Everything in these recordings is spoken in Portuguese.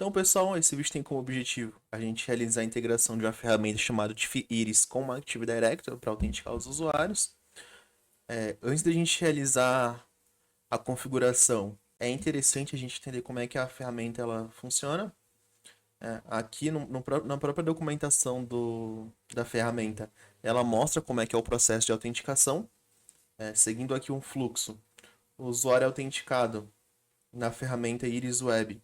Então, pessoal, esse vídeo tem como objetivo a gente realizar a integração de uma ferramenta chamada Iris com uma Active Directory para autenticar os usuários. Antes da gente realizar a configuração, é interessante a gente entender como é que a ferramenta ela funciona. Aqui na própria documentação da ferramenta, ela mostra como é que é o processo de autenticação. Seguindo aqui um fluxo, o usuário é autenticado na ferramenta Iris Web.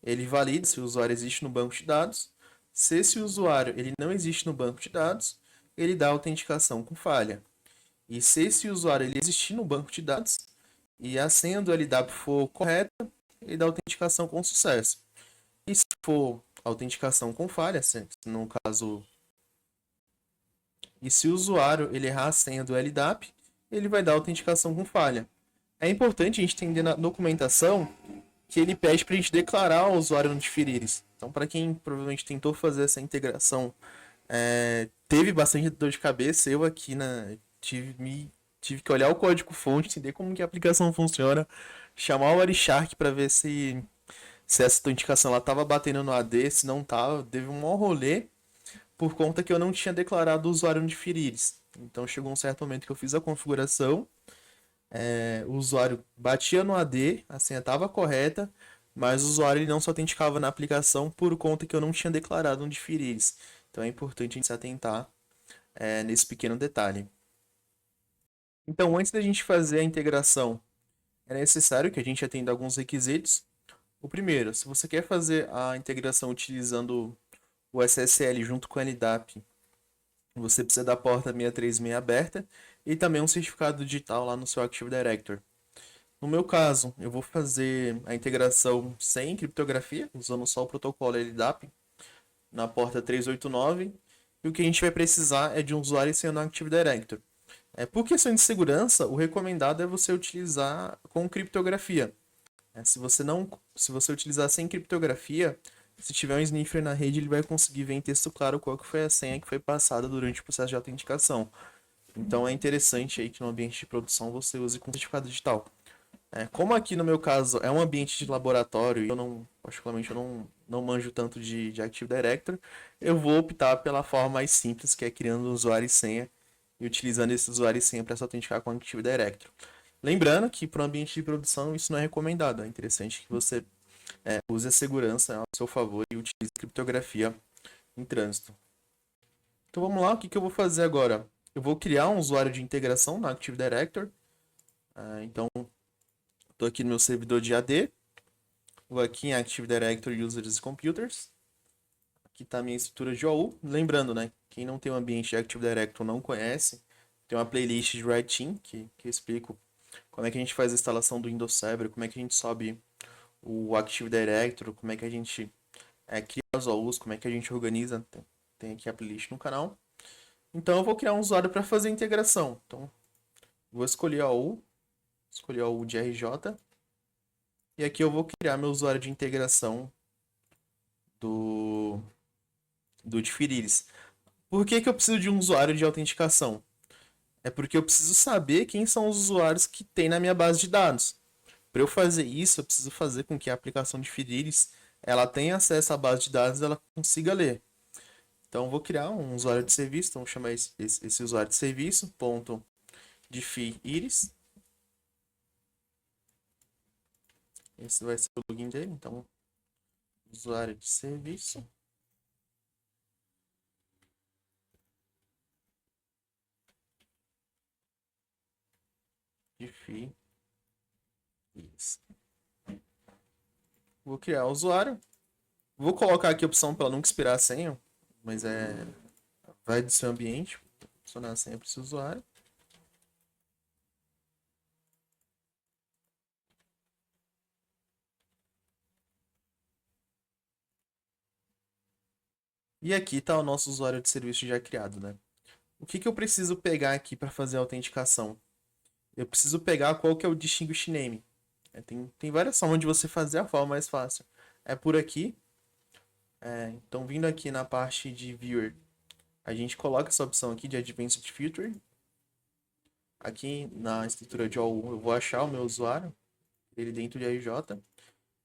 Ele valida se o usuário existe no banco de dados. Se esse usuário ele não existe no banco de dados, ele dá autenticação com falha. E se esse usuário ele existir no banco de dados e a senha do LW for correta, ele dá autenticação com sucesso. E se for autenticação com falha, no caso, e se o usuário ele errar a senha do LDAP, ele vai dar autenticação com falha. É importante a gente entender na documentação que ele pede para a gente declarar ao usuário no Differ-Iris. Então, para quem provavelmente tentou fazer essa integração, teve bastante dor de cabeça. Eu aqui tive que olhar o código-fonte, entender como que a aplicação funciona, chamar o Wireshark para ver se essa autenticação estava batendo no AD, se não estava. Teve um maior rolê por conta que eu não tinha declarado o usuário no Differ-Iris. Então, chegou um certo momento que eu fiz a configuração. O usuário batia no AD, a senha estava correta, mas o usuário ele não se autenticava na aplicação por conta que eu não tinha declarado um Differ-Iris. Então é importante a gente se atentar nesse pequeno detalhe. Então, antes da gente fazer a integração, é necessário que a gente atenda alguns requisitos. O primeiro, se você quer fazer a integração utilizando o SSL junto com o LDAP, você precisa da porta 636 aberta e também um certificado digital lá no seu Active Directory. No meu caso, eu vou fazer a integração sem criptografia, usando só o protocolo LDAP na porta 389. E o que a gente vai precisar é de um usuário e senha no Active Directory. Por questão de segurança, o recomendado é você utilizar com criptografia. Se você utilizar sem criptografia, se tiver um sniffer na rede, ele vai conseguir ver em texto claro qual que foi a senha que foi passada durante o processo de autenticação. Então é interessante aí que no ambiente de produção você use com certificado digital. Como aqui no meu caso é um ambiente de laboratório e eu não, particularmente, eu não manjo tanto de Active Directory, eu vou optar pela forma mais simples, que é criando um usuário e senha e utilizando esse usuário e senha para se autenticar com o Active Directory. Lembrando que para o ambiente de produção isso não é recomendado, é interessante que você use a segurança ao seu favor e utilize criptografia em trânsito. Então vamos lá, o que eu vou fazer agora? Eu vou criar um usuário de integração na Active Directory. Então, estou aqui no meu servidor de AD. Vou aqui em Active Directory Users e Computers. Aqui está a minha estrutura de OU. Lembrando, né? Quem não tem um ambiente de Active Directory não conhece, tem uma playlist de Writing que eu explico como é que a gente faz a instalação do Windows Server, como é que a gente sobe o Active Directory, como é que a gente cria os OUs, como é que a gente organiza. Tem aqui a playlist no canal. Então eu vou criar um usuário para fazer a integração. Então vou escolher a OU, escolher a OU de RJ. E aqui eu vou criar meu usuário de integração do, do Differ-Iris. Por que eu preciso de um usuário de autenticação? É porque eu preciso saber quem são os usuários que tem na minha base de dados. Para eu fazer isso, eu preciso fazer com que a aplicação Differ-Iris ela tenha acesso à base de dados e ela consiga ler. Então, eu vou criar um usuário de serviço. Então, vou chamar esse usuário de serviço, ponto Differ-Iris. Esse vai ser o login dele. Então, usuário de serviço. Differ-Iris. Vou criar o usuário. Vou colocar aqui a opção para nunca expirar a senha, mas vai do seu ambiente. Adicionar a senha para esse usuário. E aqui está o nosso usuário de serviço já criado, né? O que eu preciso pegar aqui para fazer a autenticação? Eu preciso pegar qual que é o Distinguish Name. Tem várias formas de você fazer a forma mais fácil. É por aqui. Então, vindo aqui na parte de Viewer, a gente coloca essa opção aqui de Advanced Filter. Aqui na estrutura de OU, eu vou achar o meu usuário, ele dentro de RJ.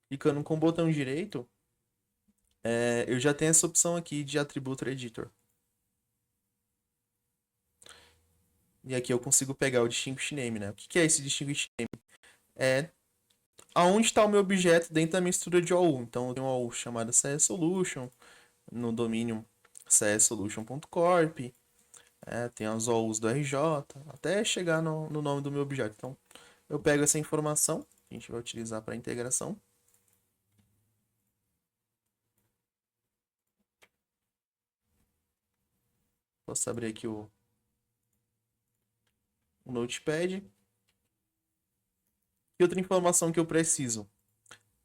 Clicando com o botão direito, Eu já tenho essa opção aqui de Attribute Editor. E aqui eu consigo pegar o Distinguish Name, né? O que é esse Distinguish Name? É aonde está o meu objeto dentro da minha estrutura de OU. Então eu tenho uma OU chamada CS Solution, no domínio cssolution.corp, tem as OUs do RJ, até chegar no nome do meu objeto. Então eu pego essa informação, que a gente vai utilizar para integração. Posso abrir aqui o Notepad. E outra informação que eu preciso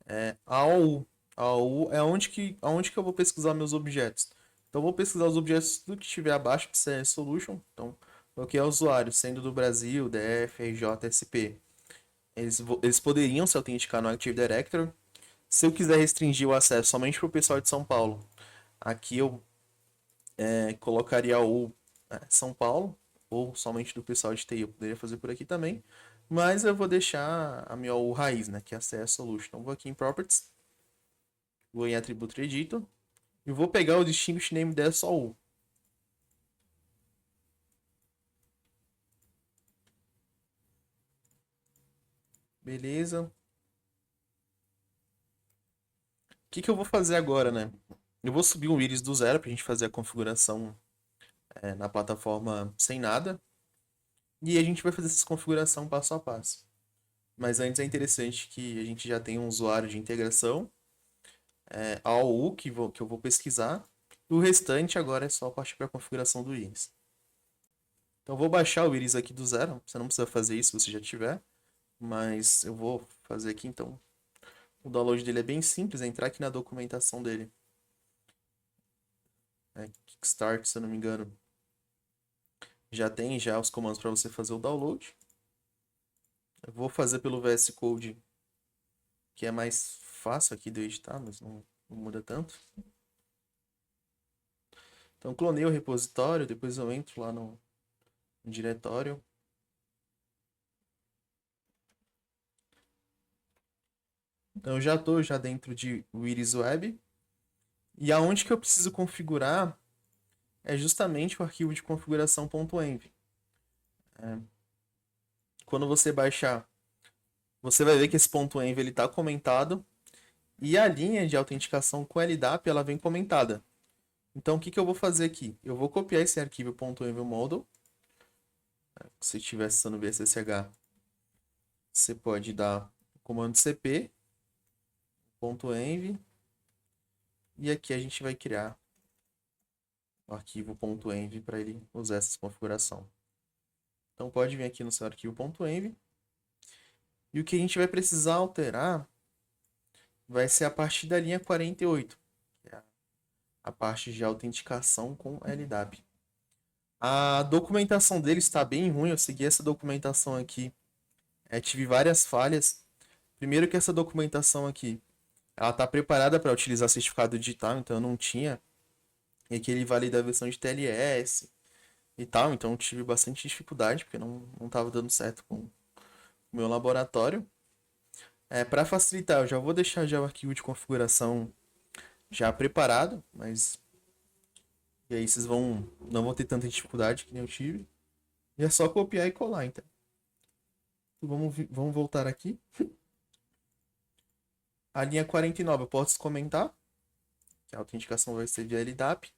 é a OU. A OU é onde que eu vou pesquisar meus objetos. Então eu vou pesquisar os objetos do que estiver abaixo do CS Solution. Então, o que é usuário, sendo do Brasil, DF, RJ, SP. Eles poderiam se autenticar no Active Directory. Se eu quiser restringir o acesso somente para o pessoal de São Paulo, aqui eu colocaria o São Paulo, ou somente do pessoal de TI, eu poderia fazer por aqui também. Mas eu vou deixar a minha raiz, né, que é a CS Solution. Então vou aqui em Properties, vou em Attribute Editor, e vou pegar o Distinguish Name dessa OU. Beleza. O que eu vou fazer agora, né? Eu vou subir o Iris do zero para a gente fazer a configuração na plataforma sem nada. E a gente vai fazer essa configuração passo a passo. Mas antes é interessante que a gente já tenha um usuário de integração, a AU que eu vou pesquisar. E o restante agora é só partir para a configuração do Iris. Então eu vou baixar o Iris aqui do zero. Você não precisa fazer isso se você já tiver. Mas eu vou fazer aqui então. O download dele é bem simples, é entrar aqui na documentação dele. Kickstart, se eu não me engano. Já tem já os comandos para você fazer o download. Eu vou fazer pelo VS Code, que é mais fácil aqui de eu editar, mas não muda tanto. Então clonei o repositório, depois eu entro lá no diretório. Então eu já estou já dentro de Iris Web. E aonde que eu preciso configurar é justamente o arquivo de configuração.env. Quando você baixar, você vai ver que esse .env ele está comentado e a linha de autenticação com LDAP ela vem comentada. Então o que eu vou fazer aqui? Eu vou copiar esse arquivo .envmodel. Se estiver acessando o VSSH, você pode dar o comando cp .env e aqui a gente vai criar o arquivo .env para ele usar essa configuração. Então pode vir aqui no seu arquivo .env e o que a gente vai precisar alterar vai ser a partir da linha 48, que é a parte de autenticação com LDAP. A documentação dele está bem ruim, eu segui essa documentação aqui, tive várias falhas. Primeiro que essa documentação aqui, ela está preparada para utilizar certificado digital, então eu não tinha. E aqui ele valida a versão de TLS e tal, então eu tive bastante dificuldade, porque não estava dando certo com o meu laboratório. Para facilitar, eu já vou deixar já o arquivo de configuração já preparado, mas e aí vocês não vão ter tanta dificuldade que nem eu tive. E é só copiar e colar, então. Vamos voltar aqui. A linha 49 eu posso comentar, que a autenticação vai ser via LDAP.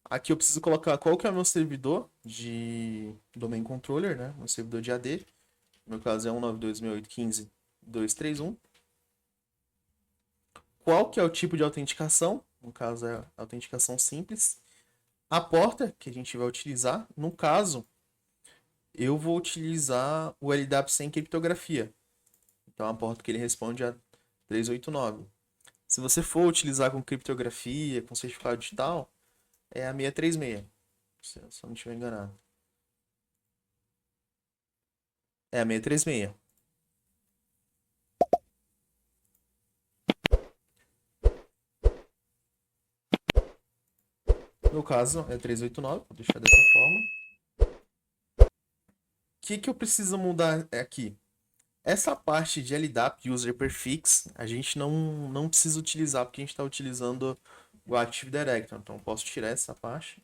Aqui eu preciso colocar qual que é o meu servidor de domain controller, né? Meu servidor de AD. No meu caso é 192.168.15.231. Qual que é o tipo de autenticação? No caso é a autenticação simples. A porta que a gente vai utilizar, no caso, eu vou utilizar o LDAP sem criptografia. Então a porta que ele responde é a 389. Se você for utilizar com criptografia, com certificado digital, é a 636. Se eu não estiver enganado. É a 636. No caso, é 389. Vou deixar dessa forma. O que eu preciso mudar aqui? Essa parte de LDAP, User Prefix, a gente não precisa utilizar, porque a gente está utilizando o Active Directory. Então, eu posso tirar essa parte.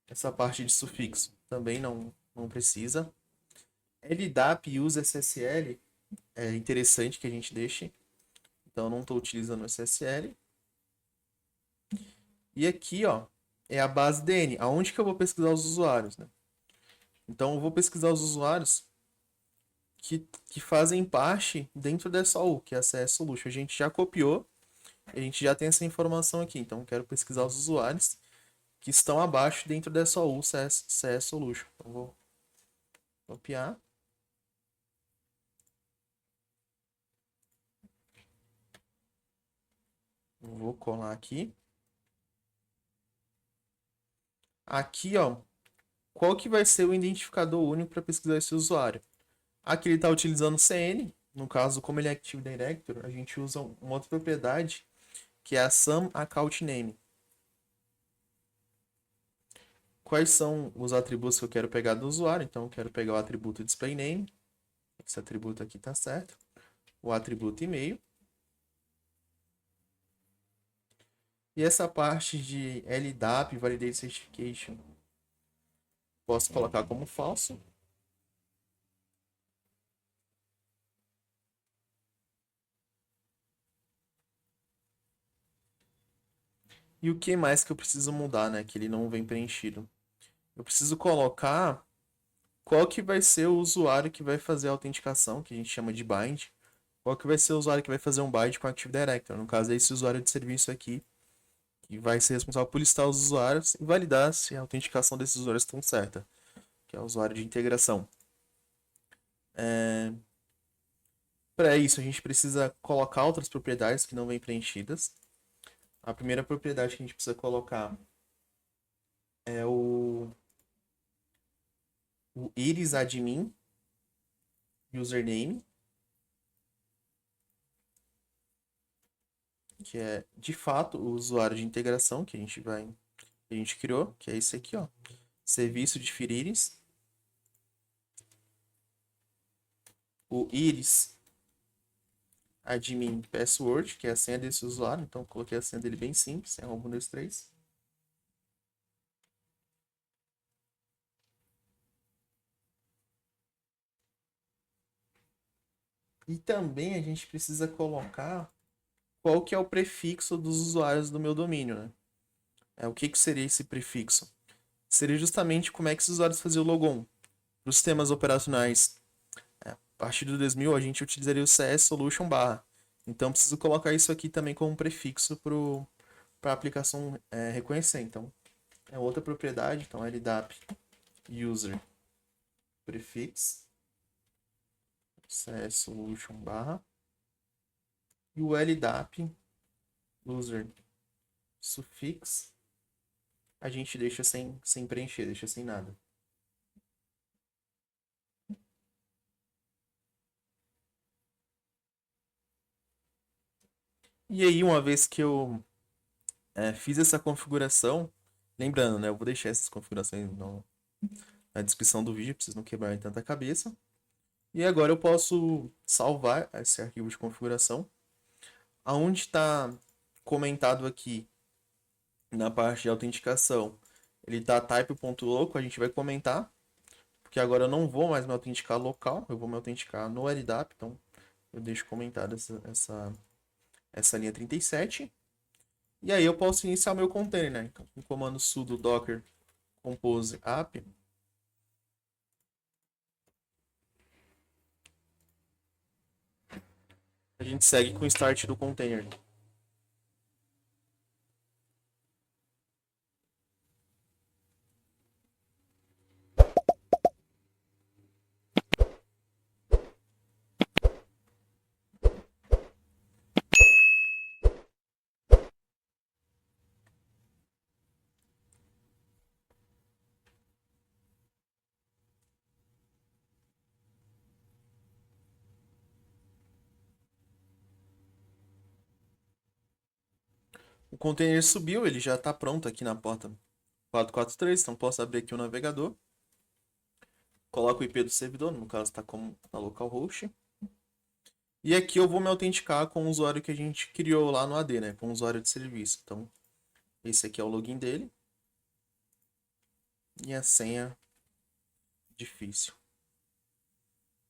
Essa parte de sufixo também não precisa. LDAP use SSL é interessante que a gente deixe. Então, eu não estou utilizando o SSL. E aqui, ó, é a base DN. Aonde que eu vou pesquisar os usuários, né? Então, eu vou pesquisar os usuários que fazem parte dentro dessa U, que é a CS Solution. A gente já copiou, a gente já tem essa informação aqui. Então, eu quero pesquisar os usuários que estão abaixo dentro dessa U CS Solution. Então, vou copiar. Vou colar aqui. Aqui, ó, qual que vai ser o identificador único para pesquisar esse usuário? Aqui ele está utilizando CN. No caso, como ele é Active Directory, a gente usa uma outra propriedade, que é a Sum Account Name. Quais são os atributos que eu quero pegar do usuário? Então, eu quero pegar o atributo Display Name. Esse atributo aqui está certo. O atributo e-mail. E essa parte de LDAP, Validate Certification, posso colocar como falso. E o que mais que eu preciso mudar, né? Que ele não vem preenchido. Eu preciso colocar qual que vai ser o usuário que vai fazer a autenticação, que a gente chama de bind. Qual que vai ser o usuário que vai fazer um bind com o Active Directory. No caso, é esse usuário de serviço aqui, que vai ser responsável por listar os usuários e validar se a autenticação desses usuários estão certa, que é o usuário de integração. Para isso, a gente precisa colocar outras propriedades que não vêm preenchidas. A primeira propriedade que a gente precisa colocar é o iris admin username, que é de fato o usuário de integração que a gente criou, que é esse aqui, ó. Serviço de iris. O iris admin password, que é a senha desse usuário. Então, coloquei a senha dele bem simples, é 1, 2, 3. E também a gente precisa colocar qual que é o prefixo dos usuários do meu domínio, né? O que seria esse prefixo? Seria justamente como é que os usuários faziam o logon. Para os sistemas operacionais, a partir do 2000, a gente utilizaria o CS Solution barra. Então, preciso colocar isso aqui também como prefixo para a aplicação reconhecer. Então, é outra propriedade. Então, LDAP user prefix CS Solution barra. E o LDAP user suffix a gente deixa sem preencher, deixa sem nada. E aí, uma vez que eu fiz essa configuração, lembrando, né? Eu vou deixar essas configurações na descrição do vídeo, pra vocês não quebrarem tanta cabeça. E agora eu posso salvar esse arquivo de configuração. Aonde está comentado aqui na parte de autenticação, ele está type.local, a gente vai comentar, porque agora eu não vou mais me autenticar local, eu vou me autenticar no LDAP, então eu deixo comentada essa linha 37. E aí eu posso iniciar meu container, né? Então, com o comando sudo docker compose app, a gente segue com o start do container. O container subiu, ele já está pronto aqui na porta 443, então posso abrir aqui o navegador, Coloco o IP do servidor, no caso está como na localhost. E aqui eu vou me autenticar com o usuário que a gente criou lá no AD, né? Com o usuário de serviço. Então, esse aqui é o login dele. E a senha difícil.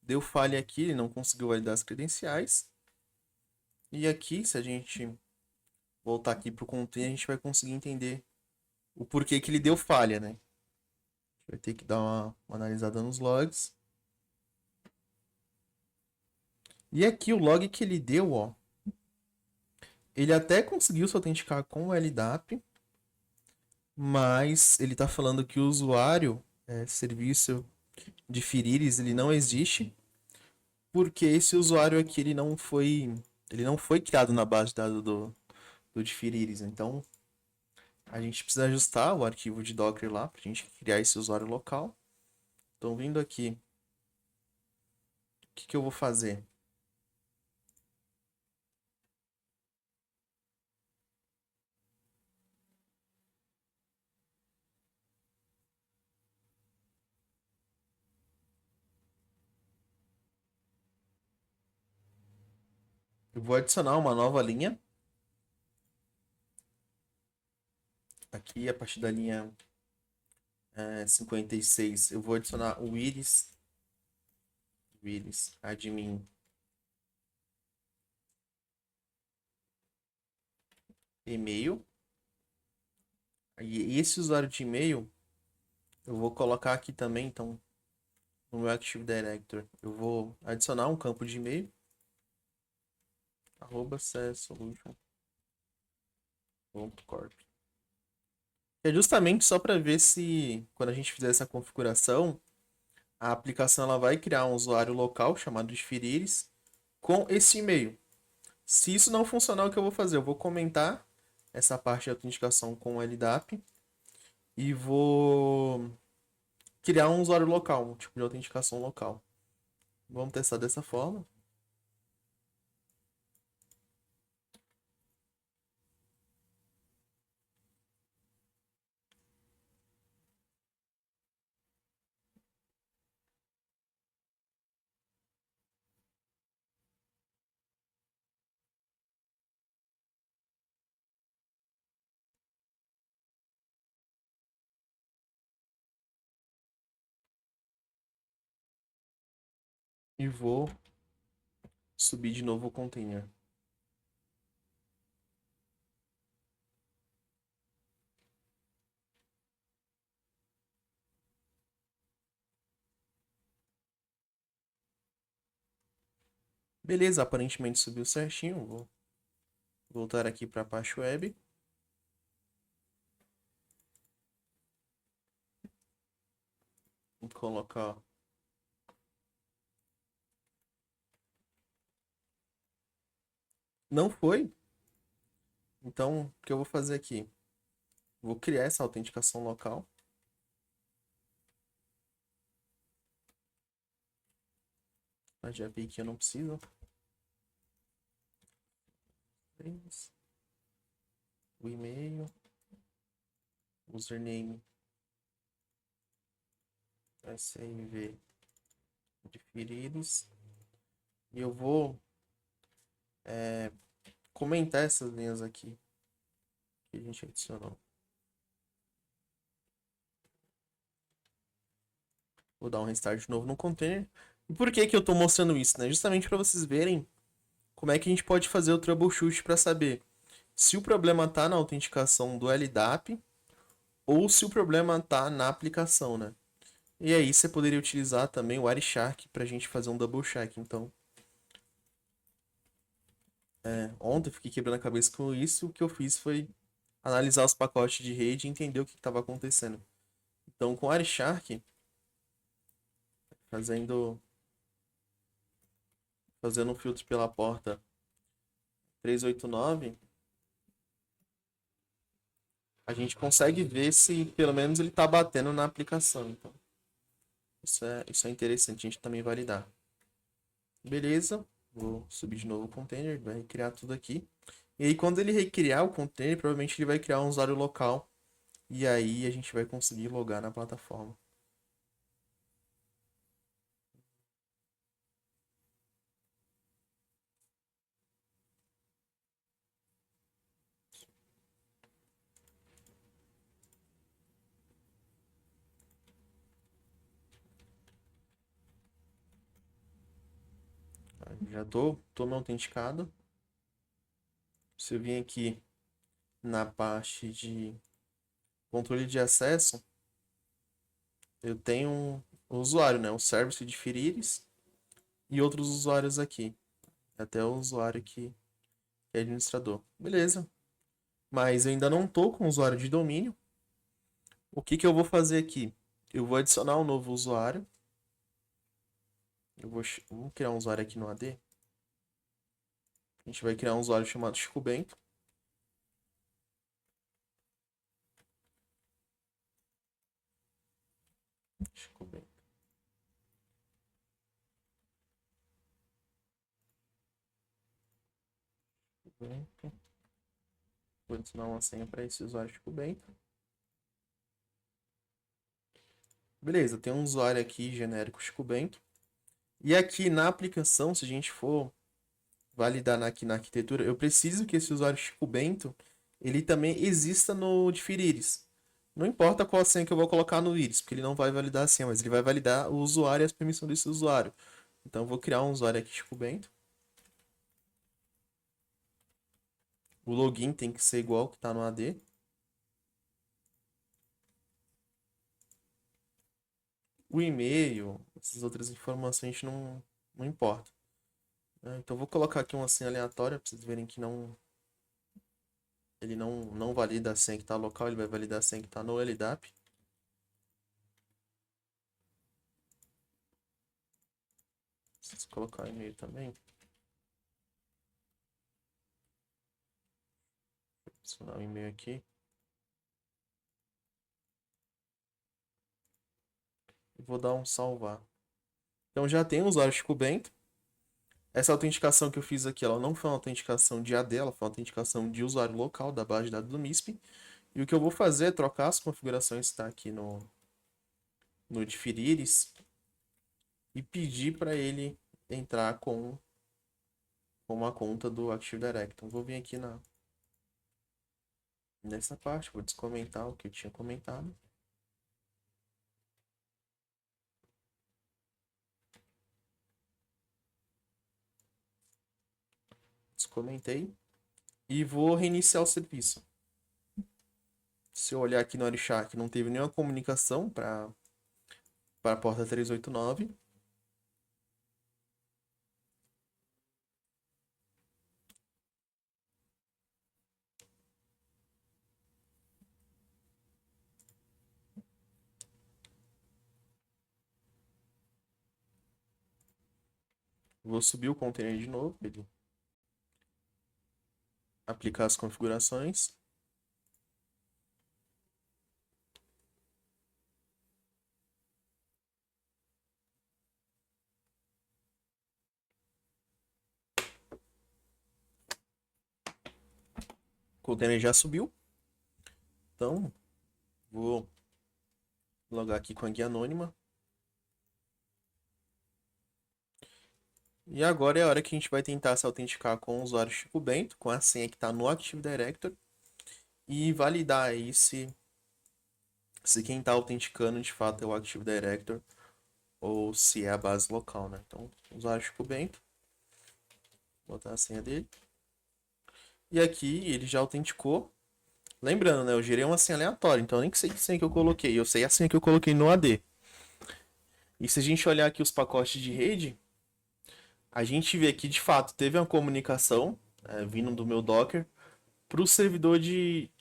Deu falha aqui, ele não conseguiu validar as credenciais. E aqui, se a gente voltar aqui para o container, a gente vai conseguir entender o porquê que ele deu falha, né? Vai ter que dar uma analisada nos logs. E aqui o log que ele deu, ó. Ele até conseguiu se autenticar com o LDAP, mas ele está falando que o usuário, serviço de Firiris, ele não existe, porque esse usuário aqui ele não foi criado na base de dados do de Firiris. Então, a gente precisa ajustar o arquivo de Docker lá para a gente criar esse usuário local. Então, vindo aqui, o que eu vou fazer? Eu vou adicionar uma nova linha. Aqui, a partir da linha 56, eu vou adicionar o Iris admin e-mail. E esse usuário de e-mail, eu vou colocar aqui também, então, no meu Active Directory. Eu vou adicionar um campo de e-mail. @csolution.corp. É justamente só para ver se, quando a gente fizer essa configuração, a aplicação ela vai criar um usuário local chamado de Firiris com esse e-mail. Se isso não funcionar, o que eu vou fazer? Eu vou comentar essa parte de autenticação com o LDAP e vou criar um usuário local, um tipo de autenticação local. Vamos testar dessa forma. E vou subir de novo o container. Beleza, aparentemente subiu certinho. Vou voltar aqui para a Apache Web. Vou colocar. Não foi? Então, o que eu vou fazer aqui? Vou criar essa autenticação local. A de API que eu não preciso. O e-mail. Username. SRV de Firiris. E eu vou comentar essas linhas aqui que a gente adicionou. Vou dar um restart de novo no container. E por que eu estou mostrando isso, né? Justamente para vocês verem como é que a gente pode fazer o troubleshoot para saber se o problema está na autenticação do LDAP ou se o problema está na aplicação, né? E aí você poderia utilizar também o Wireshark para a gente fazer um double check. Então, ontem eu fiquei quebrando a cabeça com isso. O que eu fiz foi analisar os pacotes de rede e entender o que estava acontecendo. Então, com o Wireshark, fazendo um filtro pela porta 389, a gente consegue ver se pelo menos ele está batendo na aplicação. Então, isso é interessante a gente também validar. Beleza, vou subir de novo o container, vai recriar tudo aqui. E aí quando ele recriar o container, provavelmente ele vai criar um usuário local. E aí a gente vai conseguir logar na plataforma. Já tô me autenticado. Se eu vim aqui na parte de controle de acesso, eu tenho um usuário, né? O service de Firiris e outros usuários aqui. Até o usuário que é administrador. Beleza. Mas eu ainda não tô com o usuário de domínio. O que que eu vou fazer aqui? Eu vou adicionar um novo usuário. Vamos criar um usuário aqui no AD. A gente vai criar um usuário chamado Chico Bento. Chico Bento. Vou adicionar uma senha para esse usuário Chico Bento. Beleza, tem um usuário aqui genérico Chico Bento. E aqui na aplicação, se a gente for validar aqui na arquitetura, eu preciso que esse usuário Chico Bento ele também exista no Differ Iris. Não importa qual senha que eu vou colocar no Iris, porque ele não vai validar a senha, mas ele vai validar o usuário e as permissões desse usuário. Então eu vou criar um usuário aqui Chico Bento. O login tem que ser igual que está no AD. O e-mail, essas outras informações a gente não importa. Então eu vou colocar aqui uma senha aleatória para vocês verem que ele não valida a senha que está local, ele vai validar a senha que está no LDAP. Preciso colocar o e-mail também. Vou adicionar o e-mail aqui. E vou dar um salvar. Então já tem o usuário Chico Bento. Essa autenticação que eu fiz aqui, ela não foi uma autenticação de AD, ela foi uma autenticação de usuário local da base de dados do MISP. E o que eu vou fazer é trocar as configurações que está aqui no Differ Iris e pedir para ele entrar com uma conta do Active Directory. Então vou vir aqui nessa parte, vou descomentar o que eu tinha comentado. Descomentei e vou reiniciar o serviço. Se eu olhar aqui no Wireshark, não teve nenhuma comunicação para a porta 389. Vou subir o container de novo, ele aplicar as configurações. O container já subiu. Então, vou logar aqui com a guia anônima. E agora é a hora que a gente vai tentar se autenticar com o usuário Chico Bento, com a senha que está no Active Directory, e validar aí se quem está autenticando de fato é o Active Directory ou se é a base local, né? Então, usuário Chico Bento, vou botar a senha dele. E aqui ele já autenticou. Lembrando, né? Eu gerei uma senha aleatória, então eu nem sei que senha que eu coloquei. Eu sei a senha que eu coloquei no AD. E se a gente olhar aqui os pacotes de rede, a gente vê que de fato teve uma comunicação vindo do meu Docker para o servidor de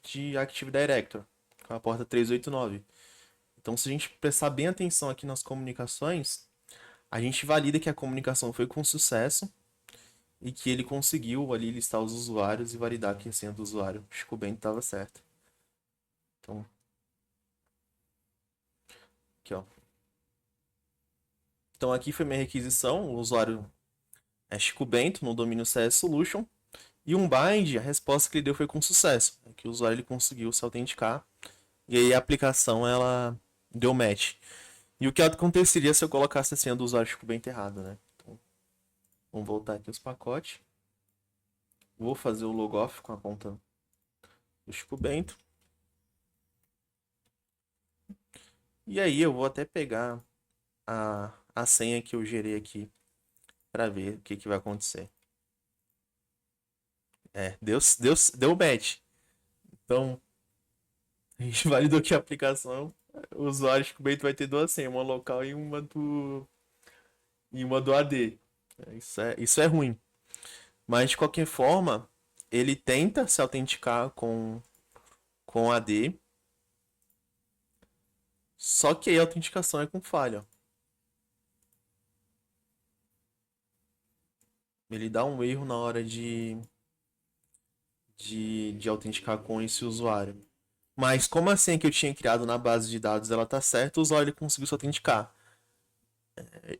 Active Directory, com a porta 389. Então, se a gente prestar bem atenção aqui nas comunicações, a gente valida que a comunicação foi com sucesso e que ele conseguiu ali listar os usuários e validar que a senha do usuário Chico Bento estava certa. Então, aqui ó. Então aqui foi minha requisição, o usuário é Chico Bento no domínio CS Solution. E um bind, a resposta que ele deu foi com sucesso, que o usuário ele conseguiu se autenticar e aí a aplicação ela deu match. E o que aconteceria se eu colocasse a senha do usuário Chico Bento errado, né? Então, vamos voltar aqui os pacotes. Vou fazer o logoff com a conta do Chico Bento. E aí eu vou até pegar a senha que eu gerei aqui para ver o que vai acontecer. Deu match. Então, a gente validou aqui a aplicação. O usuário Chico Bento vai ter duas senhas, uma local e uma do AD. Isso é ruim. Mas de qualquer forma, ele tenta se autenticar com AD. Só que aí a autenticação é com falha. Ele dá um erro na hora de autenticar com esse usuário. Mas como a senha que eu tinha criado na base de dados ela tá certa, o usuário ele conseguiu se autenticar.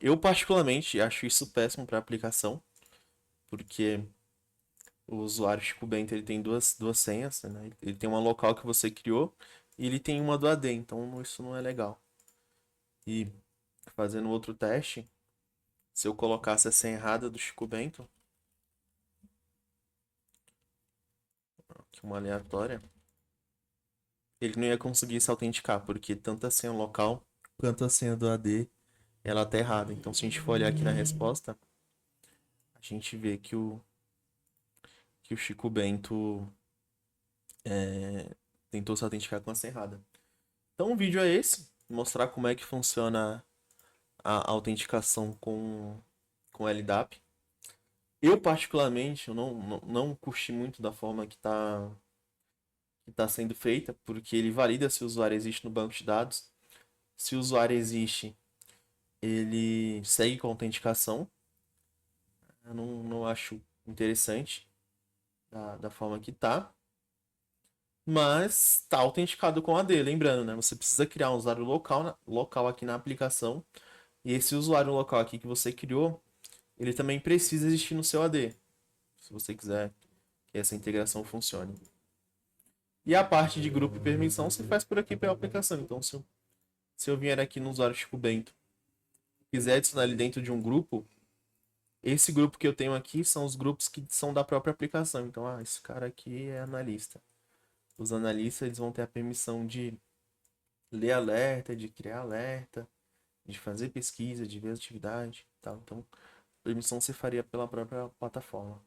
Eu particularmente acho isso péssimo para a aplicação, porque o usuário Chico Bento ele tem duas senhas, né? Ele tem uma local que você criou e ele tem uma do AD, então isso não é legal. E fazendo outro teste, se eu colocasse a senha errada do Chico Bento, aqui uma aleatória, ele não ia conseguir se autenticar, porque tanto a senha local quanto a senha do AD ela tá errada. Então se a gente for olhar aqui na resposta, a gente vê que o Chico Bento tentou se autenticar com a senha errada. Então o vídeo é esse, mostrar como é que funciona a autenticação com LDAP. Eu particularmente eu não curti muito da forma que tá sendo feita, porque ele valida se o usuário existe no banco de dados. Se o usuário existe, ele segue com a autenticação. Eu não acho interessante da forma que tá. Mas tá autenticado com AD, lembrando, né? Você precisa criar um usuário local aqui na aplicação. E esse usuário local aqui que você criou, ele também precisa existir no seu AD. Se você quiser que essa integração funcione. E a parte de grupo e permissão você faz por aqui pela aplicação. Então, se eu vier aqui no usuário Chico Bento e quiser adicionar ele dentro de um grupo, esse grupo que eu tenho aqui são os grupos que são da própria aplicação. Então, esse cara aqui é analista. Os analistas eles vão ter a permissão de ler alerta, de criar alerta, de fazer pesquisa, de ver atividade, tal. Então, a permissão você faria pela própria plataforma.